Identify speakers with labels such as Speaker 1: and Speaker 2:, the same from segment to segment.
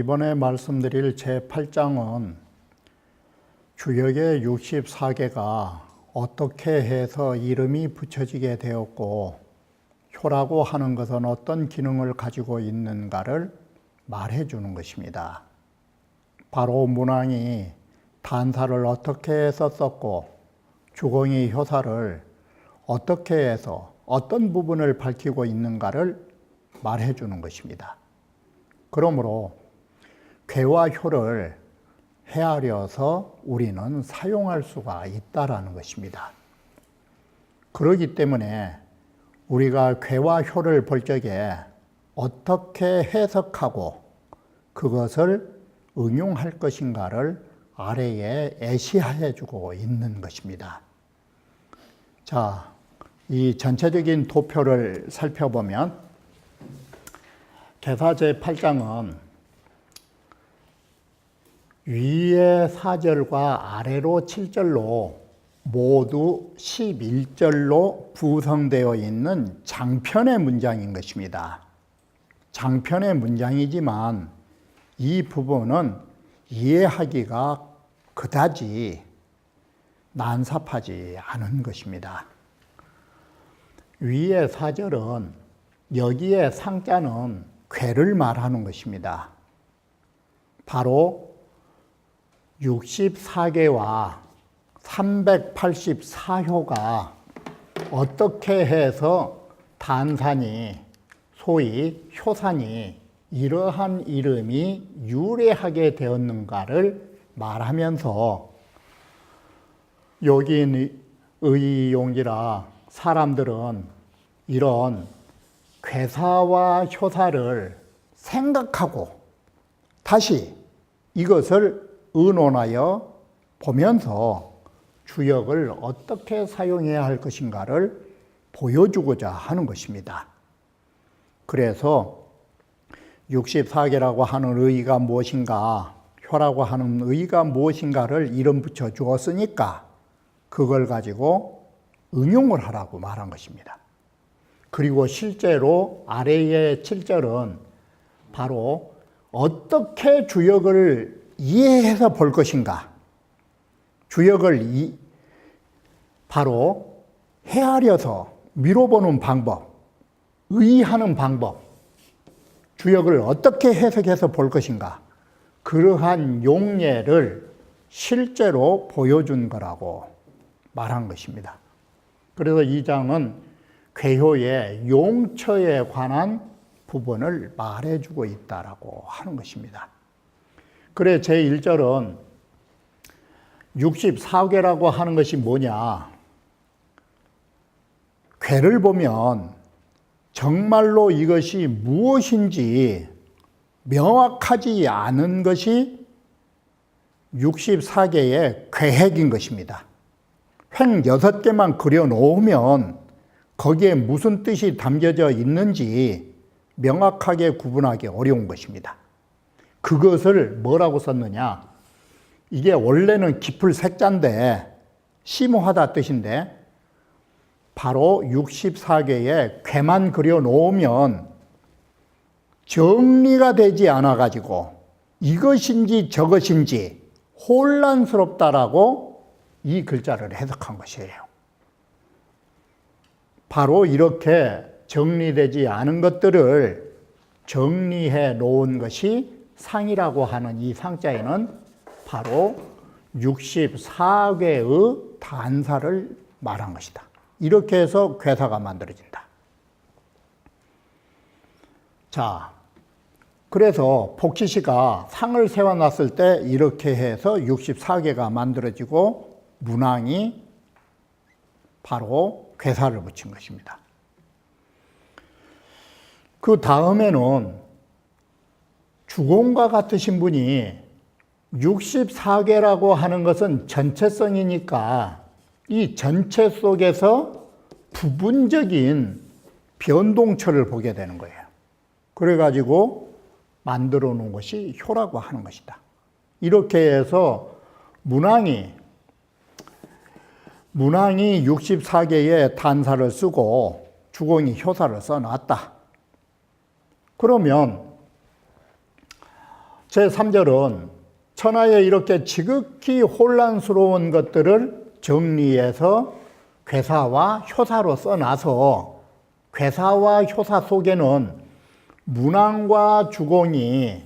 Speaker 1: 이번에 말씀드릴 제8장은 주역의 64개가 어떻게 해서 이름이 붙여지게 되었고 효라고 하는 것은 어떤 기능을 가지고 있는가를 말해 주는 것입니다. 바로 문왕이 단사를 어떻게 해서 썼고 주공이 효사를 어떻게 해서 어떤 부분을 밝히고 있는가를 말해 주는 것입니다. 그러므로 괴와 효를 헤아려서 우리는 사용할 수가 있다라는 것입니다. 그렇기 때문에 우리가 괴와 효를 볼 적에 어떻게 해석하고 그것을 응용할 것인가를 아래에 예시해 주고 있는 것입니다. 자, 이 전체적인 도표를 살펴보면 계사 제8장은 위에 4절과 아래로 7절로 모두 11절로 구성되어 있는 장편의 문장인 것입니다. 장편의 문장이지만 이 부분은 이해하기가 그다지 난삽하지 않은 것입니다. 위에 4절은 여기에 상자는 괴를 말하는 것입니다. 바로 64개와 384효가 어떻게 해서 단산이 소위 효산이 이러한 이름이 유래하게 되었는가를 말하면서 여기 의용지라 사람들은 이런 괴사와 효사를 생각하고 다시 이것을 의논하여 보면서 주역을 어떻게 사용해야 할 것인가를 보여주고자 하는 것입니다. 그래서 64개라고 하는 의의가 무엇인가, 효라고 하는 의의가 무엇인가를 이름 붙여 주었으니까 그걸 가지고 응용을 하라고 말한 것입니다. 그리고 실제로 아래의 7절은 바로 어떻게 주역을 이해해서 볼 것인가, 주역을 바로 헤아려서 미뤄보는 방법, 의의하는 방법, 주역을 어떻게 해석해서 볼 것인가, 그러한 용례를 실제로 보여준 거라고 말한 것입니다. 그래서 이 장은 괴효의 용처에 관한 부분을 말해주고 있다라고 하는 것입니다. 그래 제1절은 64개라고 하는 것이 뭐냐, 괴를 보면 정말로 이것이 무엇인지 명확하지 않은 것이 64개의 괴핵인 것입니다. 획 6개만 그려놓으면 거기에 무슨 뜻이 담겨져 있는지 명확하게 구분하기 어려운 것입니다. 그것을 뭐라고 썼느냐, 이게 원래는 깊을 색자인데 심오하다 뜻인데 바로 64개의 괴만 그려놓으면 정리가 되지 않아가지고 이것인지 저것인지 혼란스럽다라고 이 글자를 해석한 것이에요. 바로 이렇게 정리되지 않은 것들을 정리해 놓은 것이 상이라고 하는 이 상자에는 바로 64개의 단사를 말한 것이다. 이렇게 해서 괴사가 만들어진다. 자, 그래서 복지시가 상을 세워놨을 때 이렇게 해서 64개가 만들어지고 문왕이 바로 괴사를 붙인 것입니다. 그 다음에는 주공과 같으신 분이 64개라고 하는 것은 전체성이니까 이 전체 속에서 부분적인 변동처를 보게 되는 거예요. 그래가지고 만들어 놓은 것이 효라고 하는 것이다. 이렇게 해서 문왕이 64개의 단사를 쓰고 주공이 효사를 써놨다. 그러면 제3절은 천하에 이렇게 지극히 혼란스러운 것들을 정리해서 괴사와 효사로 써놔서 괴사와 효사 속에는 문왕과 주공이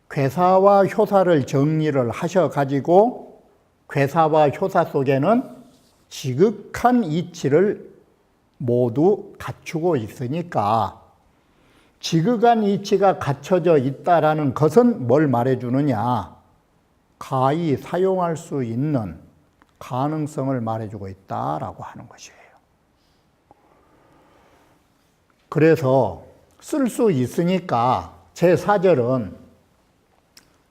Speaker 1: 괴사와 효사를 정리를 하셔가지고 괴사와 효사 속에는 지극한 이치를 모두 갖추고 있으니까 지극한 이치가 갖춰져 있다라는 것은 뭘 말해주느냐? 가히 사용할 수 있는 가능성을 말해주고 있다라고 하는 것이에요. 그래서 쓸 수 있으니까 제4절은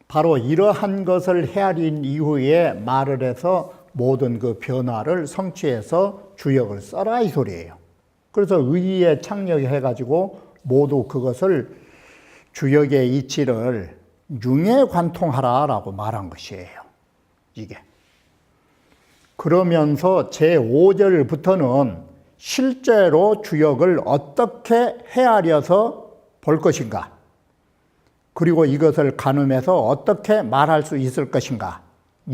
Speaker 1: 바로 이러한 것을 헤아린 이후에 말을 해서 모든 그 변화를 성취해서 주역을 써라 이 소리예요. 그래서 의의에 착력해가지고 모두 그것을 주역의 이치를 융에 관통하라라고 말한 것이에요. 이게. 그러면서 제5절부터는 실제로 주역을 어떻게 헤아려서 볼 것인가, 그리고 이것을 가늠해서 어떻게 말할 수 있을 것인가,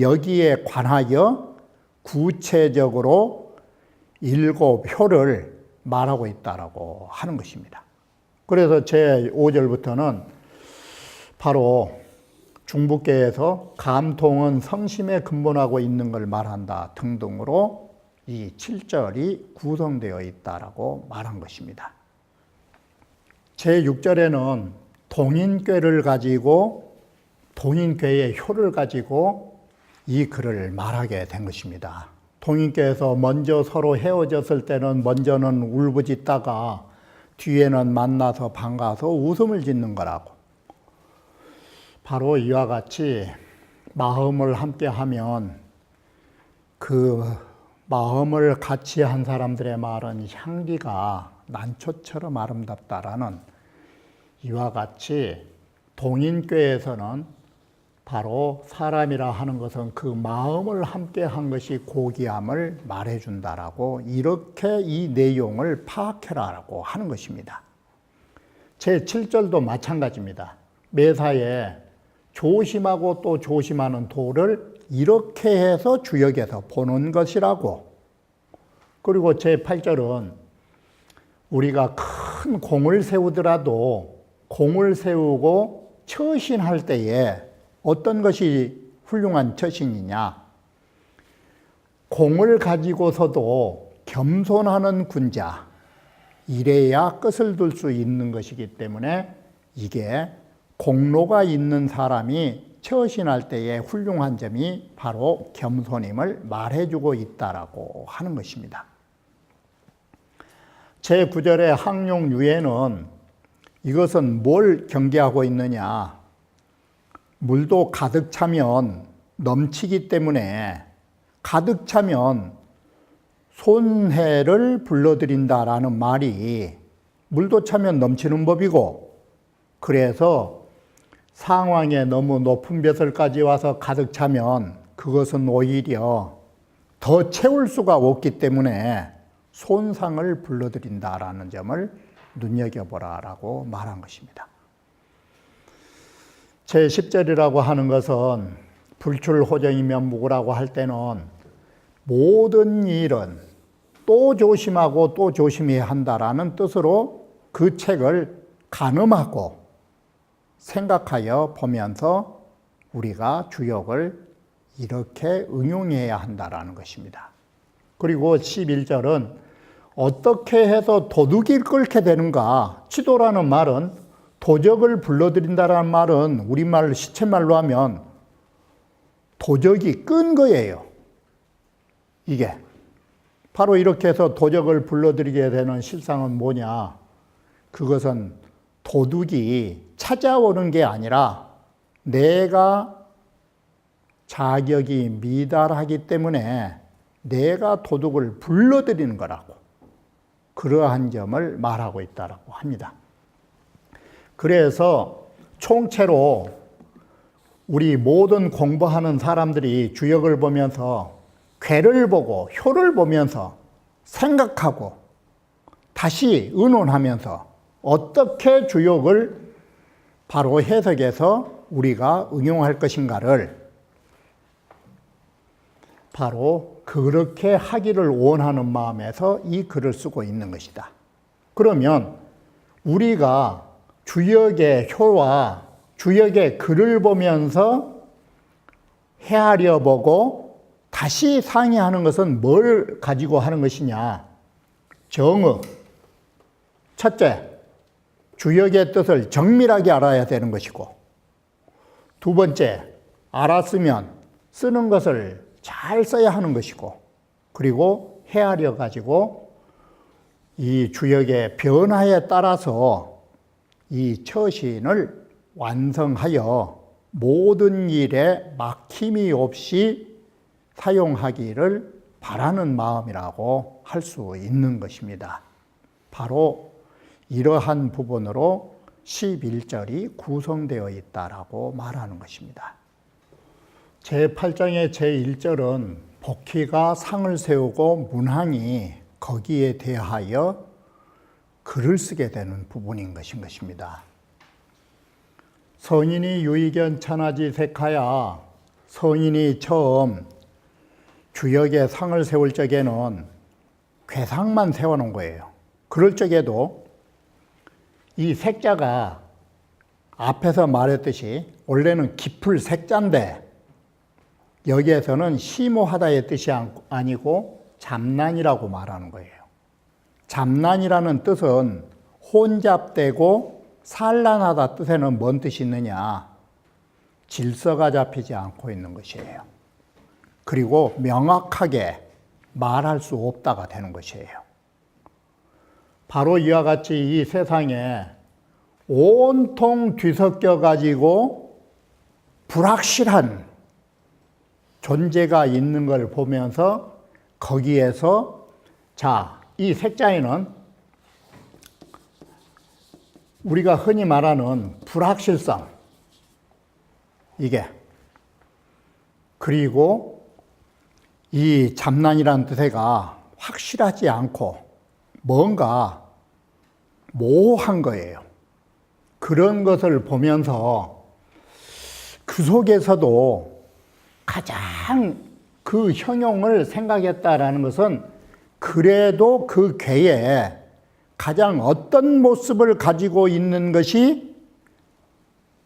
Speaker 1: 여기에 관하여 구체적으로 7효를 말하고 있다라고 하는 것입니다. 그래서 제5절부터는 바로 중부계에서 감통은 성심에 근본하고 있는 걸 말한다 등등으로 이 7절이 구성되어 있다라고 말한 것입니다. 제6절에는 동인궤를 가지고 동인궤의 효를 가지고 이 글을 말하게 된 것입니다. 동인궤에서 먼저 서로 헤어졌을 때는 먼저는 울부짖다가 뒤에는 만나서 반가워서 웃음을 짓는 거라고. 바로 이와 같이 마음을 함께 하면 그 마음을 같이 한 사람들의 말은 향기가 난초처럼 아름답다라는 이와 같이 동인궤에서는 바로 사람이라 하는 것은 그 마음을 함께 한 것이 고귀함을 말해준다라고 이렇게 이 내용을 파악해라라고 하는 것입니다. 제7절도 마찬가지입니다. 매사에 조심하고 또 조심하는 도를 이렇게 해서 주역에서 보는 것이라고. 그리고 제8절은 우리가 큰 공을 세우더라도 공을 세우고 처신할 때에 어떤 것이 훌륭한 처신이냐? 공을 가지고서도 겸손하는 군자, 이래야 끝을 둘 수 있는 것이기 때문에 이게 공로가 있는 사람이 처신할 때의 훌륭한 점이 바로 겸손임을 말해주고 있다라고 하는 것입니다. 제9절의 항용유에는 이것은 뭘 경계하고 있느냐? 물도 가득 차면 넘치기 때문에 가득 차면 손해를 불러들인다라는 말이 물도 차면 넘치는 법이고, 그래서 상황에 너무 높은 벼슬까지 와서 가득 차면 그것은 오히려 더 채울 수가 없기 때문에 손상을 불러들인다라는 점을 눈여겨보라라고 말한 것입니다. 제10절이라고 하는 것은 불출호정이면 무구라고 할 때는 모든 일은 또 조심하고 또 조심해야 한다라는 뜻으로 그 책을 가늠하고 생각하여 보면서 우리가 주역을 이렇게 응용해야 한다라는 것입니다. 그리고 11절은 어떻게 해서 도둑이 끓게 되는가? 치도라는 말은 도적을 불러들인다라는 말은 우리말 시체말로 하면 도적이 끈 거예요. 이게 바로 이렇게 해서 도적을 불러들이게 되는 실상은 뭐냐? 그것은 도둑이 찾아오는 게 아니라 내가 자격이 미달하기 때문에 내가 도둑을 불러들이는 거라고, 그러한 점을 말하고 있다고 합니다. 그래서 총체로 우리 모든 공부하는 사람들이 주역을 보면서 괴를 보고 효를 보면서 생각하고 다시 의논하면서 어떻게 주역을 바로 해석해서 우리가 응용할 것인가를 바로 그렇게 하기를 원하는 마음에서 이 글을 쓰고 있는 것이다. 그러면 우리가 주역의 효와 주역의 글을 보면서 헤아려 보고 다시 상의하는 것은 뭘 가지고 하는 것이냐? 정의. 첫째, 주역의 뜻을 정밀하게 알아야 되는 것이고, 두 번째, 알았으면 쓰는 것을 잘 써야 하는 것이고, 그리고 헤아려 가지고 이 주역의 변화에 따라서 이 처신을 완성하여 모든 일에 막힘이 없이 사용하기를 바라는 마음이라고 할 수 있는 것입니다. 바로 이러한 부분으로 11절이 구성되어 있다라고 말하는 것입니다. 제8장의 제1절은 복희가 상을 세우고 문항이 거기에 대하여 글을 쓰게 되는 부분인 것입니다. 성인이 유의견 천하지 색하야, 성인이 처음 주역의 상을 세울 적에는 괴상만 세워놓은 거예요. 그럴 적에도 이 색자가 앞에서 말했듯이 원래는 깊을 색자인데 여기에서는 심오하다의 뜻이 아니고 잠난이라고 말하는 거예요. 잠난이라는 뜻은 혼잡되고 산란하다 뜻에는 뭔 뜻이 있느냐? 질서가 잡히지 않고 있는 것이에요. 그리고 명확하게 말할 수 없다가 되는 것이에요. 바로 이와 같이 이 세상에 온통 뒤섞여 가지고 불확실한 존재가 있는 걸 보면서 거기에서 이 색자에는 우리가 흔히 말하는 불확실성, 이게, 그리고 이 잠난이라는 뜻에가 확실하지 않고 뭔가 모호한 거예요. 그런 것을 보면서 그 속에서도 가장 그 형용을 생각했다라는 것은 그래도 그 괴에 가장 어떤 모습을 가지고 있는 것이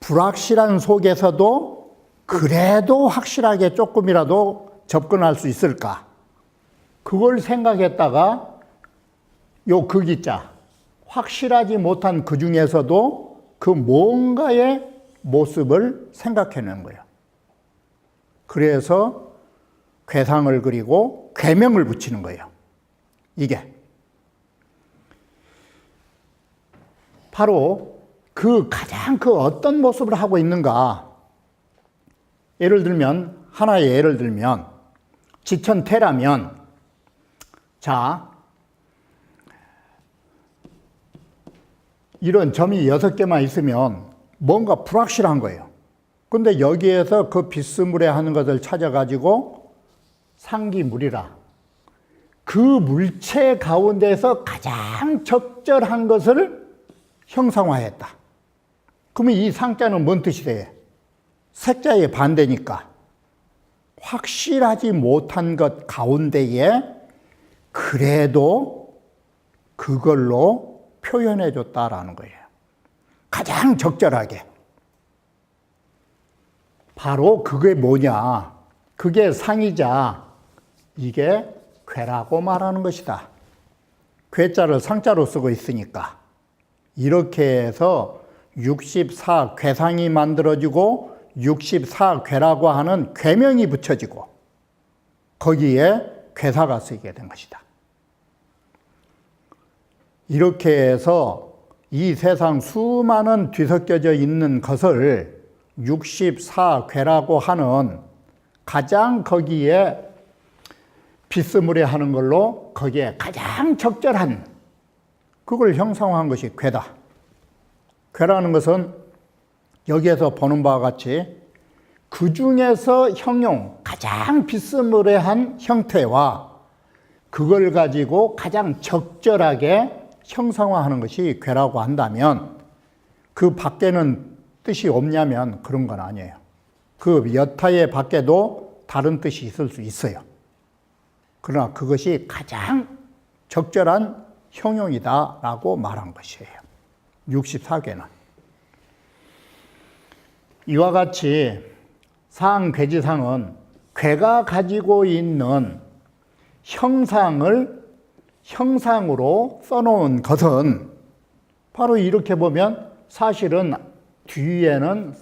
Speaker 1: 불확실한 속에서도 그래도 확실하게 조금이라도 접근할 수 있을까? 그걸 생각했다가 요 극이자 확실하지 못한 그 중에서도 그 뭔가의 모습을 생각해낸 거예요. 그래서 괴상을 그리고 괴명을 붙이는 거예요. 이게 바로 가장 어떤 모습을 하고 있는가. 예를 들면, 하나의 예를 들면, 지천태라면, 이런 점이 6개만 있으면 뭔가 불확실한 거예요. 근데 여기에서 그 비스무레 하는 것을 찾아가지고 상기물이라. 그 물체 가운데서 가장 적절한 것을 형상화했다. 그러면 이 상자는 뭔 뜻이 돼? 색자의 반대니까 확실하지 못한 것 가운데에 그래도 그걸로 표현해 줬다라는 거예요. 가장 적절하게. 바로 그게 뭐냐? 그게 상이자 이게 괴라고 말하는 것이다. 괴자를 상자로 쓰고 있으니까. 이렇게 해서 64괴상이 만들어지고 64괴라고 하는 괴명이 붙여지고 거기에 괴사가 쓰이게 된 것이다. 이렇게 해서 이 세상 수많은 뒤섞여져 있는 것을 64괴라고 하는 가장 거기에 비스무리하는 걸로 거기에 가장 적절한 그걸 형상화한 것이 괴다. 괴라는 것은 여기에서 보는 바와 같이 그 중에서 형용, 가장 비스무리한 형태와 그걸 가지고 가장 적절하게 형상화하는 것이 괴라고 한다면 그 밖에는 뜻이 없냐면 그런 건 아니에요. 그 여타의 밖에도 다른 뜻이 있을 수 있어요. 그러나 그것이 가장 적절한 형용이다라고 말한 것이에요. 64개는. 이와 같이 상괴지상은 괴가 가지고 있는 형상을 형상으로 써놓은 것은 바로 이렇게 보면 사실은 뒤에는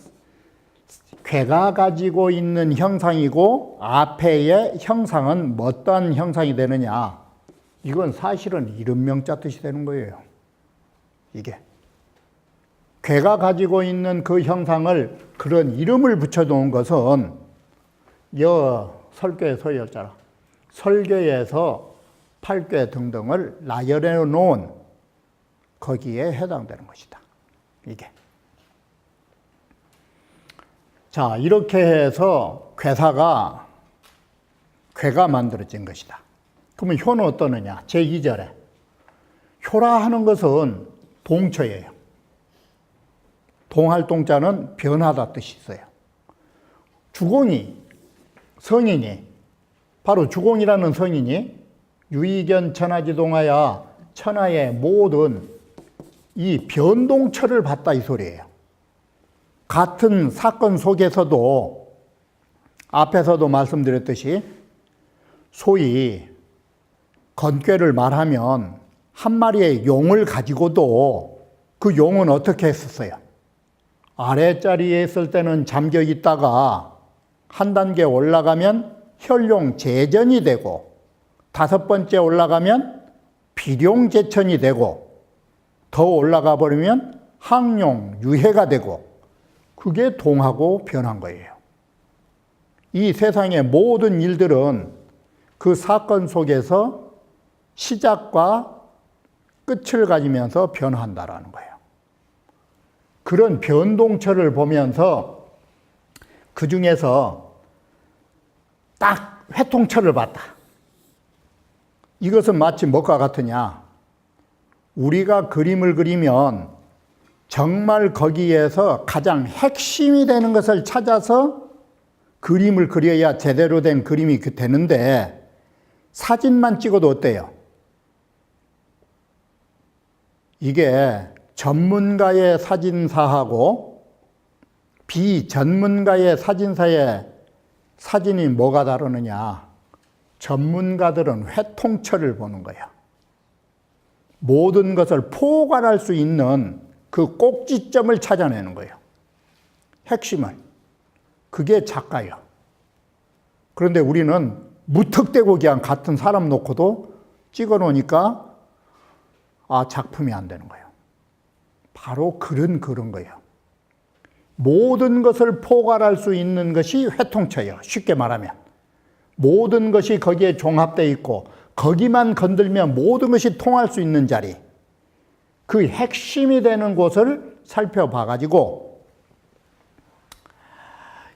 Speaker 1: 괴가 가지고 있는 형상이고 앞에의 형상은 어떠한 형상이 되느냐. 이건 사실은 이름명자 뜻이 되는 거예요. 이게. 괴가 가지고 있는 그 형상을 그런 이름을 붙여놓은 것은 설교에 서였잖아. 설교에서 8궤 등등을 나열해 놓은 거기에 해당되는 것이다. 이게. 자, 이렇게 해서 괴가 만들어진 것이다. 그러면 효는 어떠느냐? 제2절에. 효라 하는 것은 동처예요. 동할 동자는 변하다 뜻이 있어요. 주공이, 성인이, 바로 주공이라는 성인이 유의견 천하지동하야 천하의 모든 이 변동처를 봤다 이 소리예요. 같은 사건 속에서도 앞에서도 말씀드렸듯이 소위 건꾀를 말하면 한 마리의 용을 가지고도 그 용은 어떻게 했었어요? 아랫자리에 있을 때는 잠겨 있다가 한 단계 올라가면 혈용 제전이 되고 5번째 올라가면 비룡 제천이 되고 더 올라가 버리면 항용 유해가 되고 그게 동하고 변한 거예요. 이 세상의 모든 일들은 그 사건 속에서 시작과 끝을 가지면서 변한다라는 거예요. 그런 변동처를 보면서 그 중에서 딱 회통처를 봤다. 이것은 마치 뭐가 같으냐? 우리가 그림을 그리면 정말 거기에서 가장 핵심이 되는 것을 찾아서 그림을 그려야 제대로 된 그림이 되는데 사진만 찍어도 어때요? 이게 전문가의 사진사하고 비전문가의 사진사의 사진이 뭐가 다르느냐? 전문가들은 회통처를 보는 거야. 모든 것을 포괄할 수 있는 그 꼭지점을 찾아내는 거예요. 핵심을. 그게 작가예요. 그런데 우리는 무턱대고 그냥 같은 사람 놓고도 찍어 놓으니까 작품이 안 되는 거예요. 바로 그런 거예요. 모든 것을 포괄할 수 있는 것이 회통처예요. 쉽게 말하면. 모든 것이 거기에 종합되어 있고 거기만 건들면 모든 것이 통할 수 있는 자리. 그 핵심이 되는 곳을 살펴봐가지고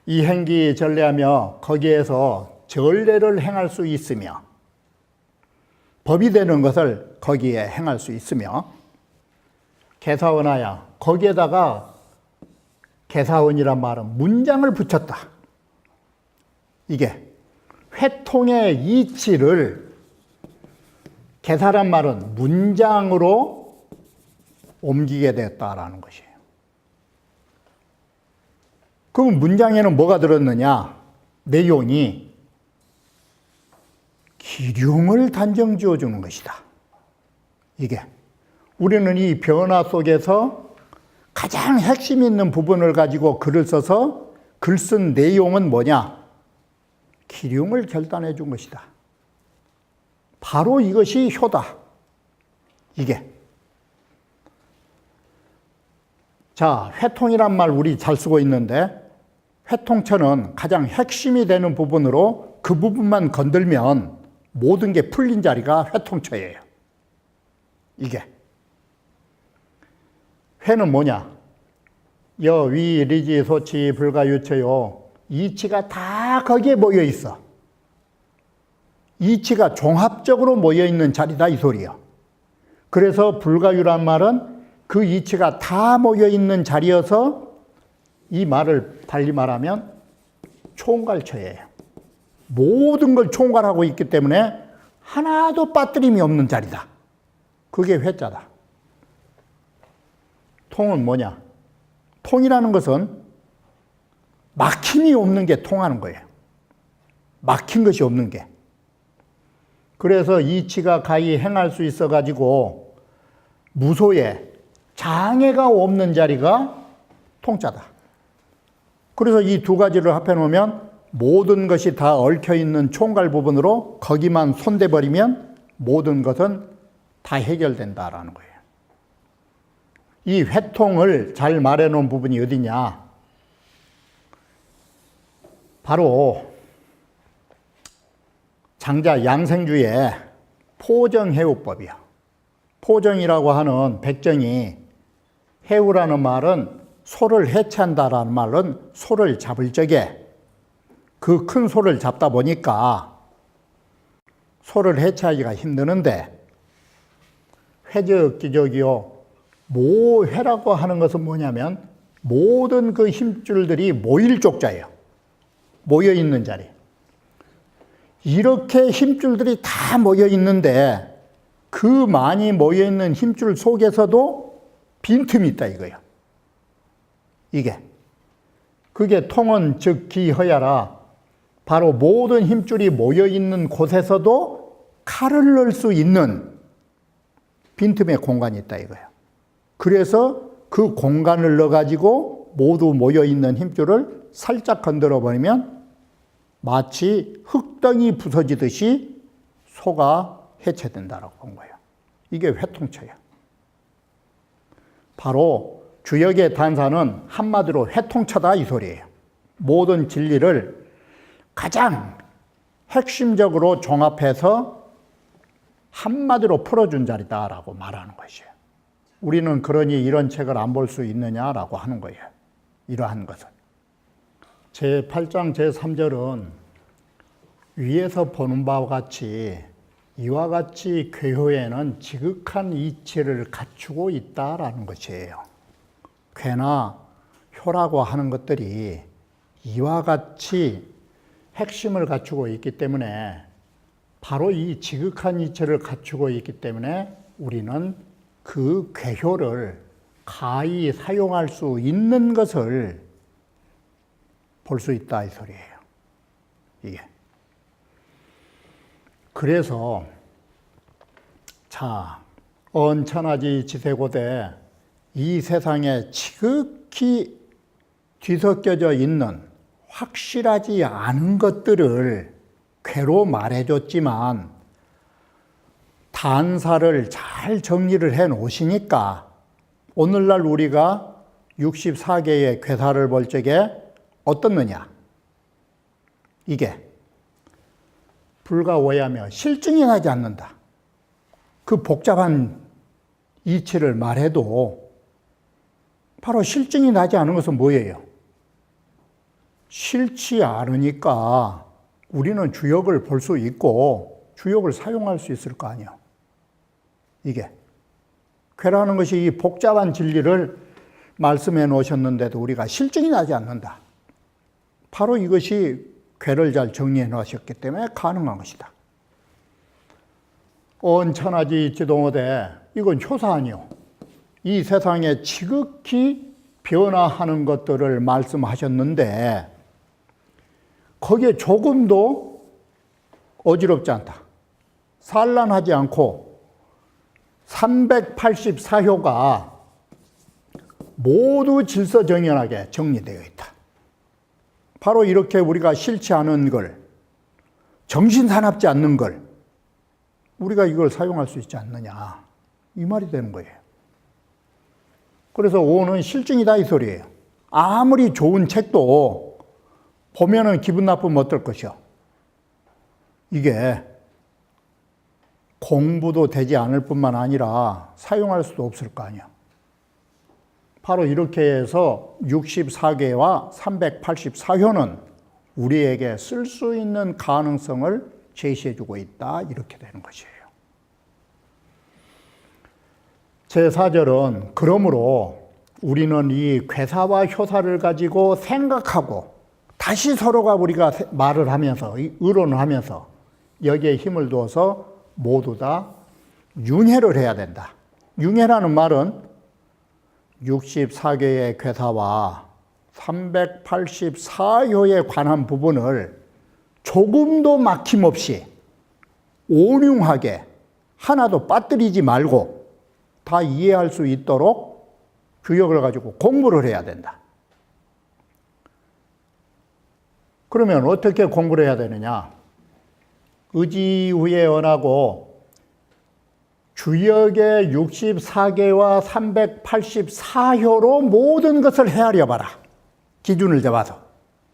Speaker 1: 이 행기 전례하며 거기에서 전례를 행할 수 있으며 법이 되는 것을 거기에 행할 수 있으며 개사원하야 거기에다가 개사원이란 말은 문장을 붙였다. 이게 회통의 이치를 개사란 말은 문장으로 옮기게 되었다라는 것이에요. 그럼 문장에는 뭐가 들었느냐? 내용이 기륭을 단정 지어주는 것이다. 이게 우리는 이 변화 속에서 가장 핵심 있는 부분을 가지고 글을 써서 글 쓴 내용은 뭐냐? 기륭을 결단해 준 것이다. 바로 이것이 효다. 이게. 자, 회통이란 말 우리 잘 쓰고 있는데 회통처는 가장 핵심이 되는 부분으로 그 부분만 건들면 모든 게 풀린 자리가 회통처예요. 이게. 회는 뭐냐? 여, 위, 리지, 소치, 불가, 유처요. 이치가 다 거기에 모여 있어. 이치가 종합적으로 모여 있는 자리다 이 소리요. 그래서 불가유란 말은 그 이치가 다 모여 있는 자리여서 이 말을 달리 말하면 총괄처예요. 모든 걸 총괄하고 있기 때문에 하나도 빠뜨림이 없는 자리다. 그게 회자다. 통은 뭐냐? 통이라는 것은 막힘이 없는 게 통하는 거예요. 막힌 것이 없는 게. 그래서 이치가 가히 행할 수 있어가지고 무소에 장애가 없는 자리가 통자다. 그래서 이 두 가지를 합해 놓으면 모든 것이 다 얽혀 있는 총괄 부분으로 거기만 손대버리면 모든 것은 다 해결된다라는 거예요. 이 회통을 잘 말해 놓은 부분이 어디냐? 바로 장자 양생주의 포정해우법이야. 포정이라고 하는 백정이, 해우라는 말은 소를 해체한다라는 말은 소를 잡을 적에 그 큰 소를 잡다 보니까 소를 해체하기가 힘드는데, 회적기적이요. 모회라고 하는 것은 뭐냐면 모든 그 힘줄들이 모일 족자예요. 모여 있는 자리. 이렇게 힘줄들이 다 모여 있는데 그 많이 모여 있는 힘줄 속에서도 빈틈이 있다 이거예요. 이게. 그게 통은 즉 기허야라. 바로 모든 힘줄이 모여 있는 곳에서도 칼을 넣을 수 있는 빈틈의 공간이 있다 이거예요. 그래서 그 공간을 넣어가지고 모두 모여 있는 힘줄을 살짝 건드려 버리면 마치 흙덩이 부서지듯이 소가 해체된다라고 본 거예요. 이게 회통처예요. 바로 주역의 단사는 한마디로 회통처다 이 소리예요. 모든 진리를 가장 핵심적으로 종합해서 한마디로 풀어준 자리다라고 말하는 것이에요. 우리는 그러니 이런 책을 안 볼 수 있느냐라고 하는 거예요. 이러한 것은. 제8장 제3절은 위에서 보는 바와 같이 이와 같이 괴효에는 지극한 이치를 갖추고 있다라는 것이에요. 괴나 효라고 하는 것들이 이와 같이 핵심을 갖추고 있기 때문에 바로 이 지극한 이치를 갖추고 있기 때문에 우리는 그 괴효를 가히 사용할 수 있는 것을 볼 수 있다 이 소리예요. 이게. 그래서 자, 언천하지 지세고대 이 세상에 지극히 뒤섞여져 있는 확실하지 않은 것들을 괴로 말해줬지만 단사를 잘 정리를 해 놓으시니까 오늘날 우리가 64개의 괴사를 볼 적에 어떻느냐? 이게 불가오야며 실증이 나지 않는다. 그 복잡한 이치를 말해도 바로 실증이 나지 않은 것은 뭐예요? 싫지 않으니까 우리는 주역을 볼 수 있고 주역을 사용할 수 있을 거 아니에요. 이게. 괴라는 것이 이 복잡한 진리를 말씀해 놓으셨는데도 우리가 실증이 나지 않는다. 바로 이것이 괴를 잘 정리해 놓으셨기 때문에 가능한 것이다. 언천하지 지동어대 이건 효사 아니요. 이 세상에 지극히 변화하는 것들을 말씀하셨는데 거기에 조금도 어지럽지 않다. 산란하지 않고 384효가 모두 질서정연하게 정리되어 있다. 바로 이렇게 우리가 싫지 않은 걸, 정신사납지 않는 걸 우리가 이걸 사용할 수 있지 않느냐 이 말이 되는 거예요. 그래서 오는 실증이다 이 소리예요. 아무리 좋은 책도 보면은 기분 나쁘면 어떨 것이요. 이게 공부도 되지 않을 뿐만 아니라 사용할 수도 없을 거 아니야. 바로 이렇게 해서 64개와 384효는 우리에게 쓸 수 있는 가능성을 제시해주고 있다. 이렇게 되는 것이에요. 제4절은 그러므로 우리는 이 괴사와 효사를 가지고 생각하고 다시 서로가 우리가 말을 하면서 의론을 하면서 여기에 힘을 두어서 모두 다 융해를 해야 된다. 융해라는 말은 64개의 괴사와 384효에 관한 부분을 조금도 막힘없이 온융하게 하나도 빠뜨리지 말고 다 이해할 수 있도록 주역을 가지고 공부를 해야 된다. 그러면 어떻게 공부를 해야 되느냐? 의지후에 언하고 주역의 64개와 384효로 모든 것을 헤아려 봐라. 기준을 잡아서.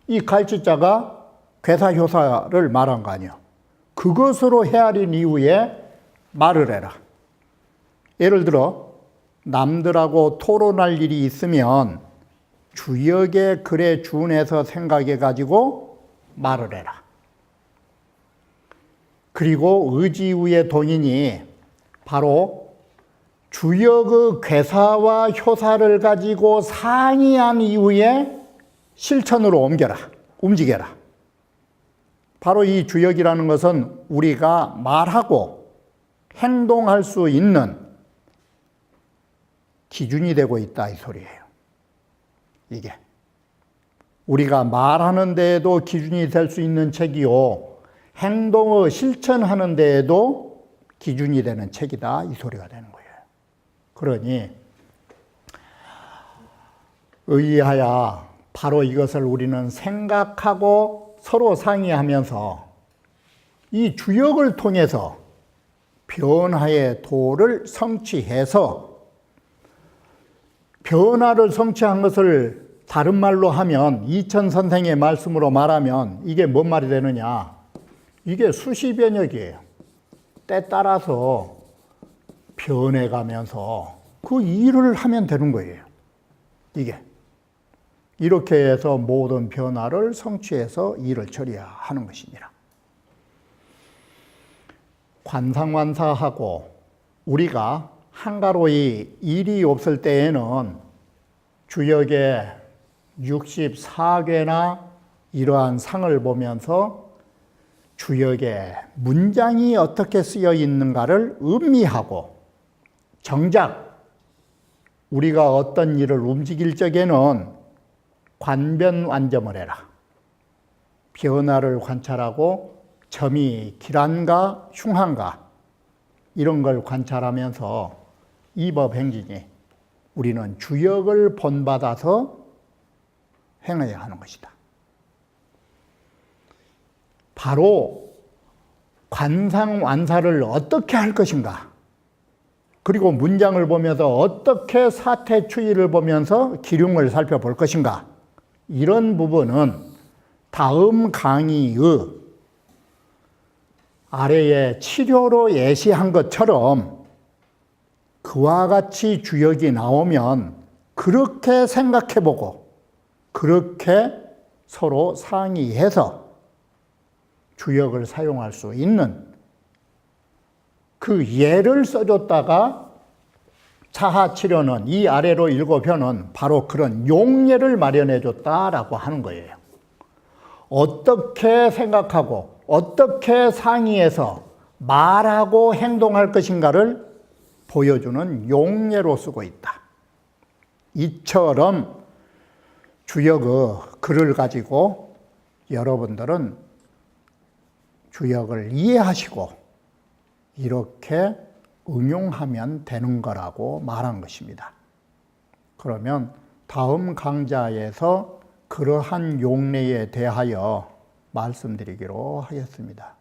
Speaker 1: 이 갈치자가 괴사효사를 말한 거 아니에요. 그것으로 헤아린 이후에 말을 해라. 예를 들어 남들하고 토론할 일이 있으면 주역의 글에 준해서 생각해 가지고 말을 해라. 그리고 의지후의 동인이 바로 주역의 괴사와 효사를 가지고 상의한 이후에 실천으로 움직여라. 바로 이 주역이라는 것은 우리가 말하고 행동할 수 있는 기준이 되고 있다 이 소리예요. 이게 우리가 말하는 데에도 기준이 될 수 있는 책이요, 행동을 실천하는 데에도 기준이 되는 책이다 이 소리가 되는 거예요. 그러니 의하여 바로 이것을 우리는 생각하고 서로 상의하면서 이 주역을 통해서 변화의 도를 성취해서, 변화를 성취한 것을 다른 말로 하면, 이천 선생의 말씀으로 말하면 이게 뭔 말이 되느냐? 이게 수시변혁이에요. 때 따라서 변해가면서 그 일을 하면 되는 거예요. 이게 이렇게 해서 모든 변화를 성취해서 일을 처리하는 것입니다. 관상완사하고 우리가 한가로이 일이 없을 때에는 주역의 64개나 이러한 상을 보면서 주역의 문장이 어떻게 쓰여 있는가를 음미하고, 정작 우리가 어떤 일을 움직일 적에는 관변완점을 해라. 변화를 관찰하고 점이 길한가 흉한가 이런 걸 관찰하면서 이 법 행진이 우리는 주역을 본받아서 행해야 하는 것이다. 바로 관상완사를 어떻게 할 것인가, 그리고 문장을 보면서 어떻게 사태추이를 보면서 기륭을 살펴볼 것인가, 이런 부분은 다음 강의의 아래에 치료로 예시한 것처럼 그와 같이 주역이 나오면 그렇게 생각해보고 그렇게 서로 상의해서 주역을 사용할 수 있는 그 예를 써줬다가 차하치려는 이 아래로 7편은 바로 그런 용례를 마련해 줬다라고 하는 거예요. 어떻게 생각하고 어떻게 상의해서 말하고 행동할 것인가를 보여주는 용례로 쓰고 있다. 이처럼 주역의 글을 가지고 여러분들은 주역을 이해하시고 이렇게 응용하면 되는 거라고 말한 것입니다. 그러면 다음 강좌에서 그러한 용례에 대하여 말씀드리기로 하겠습니다.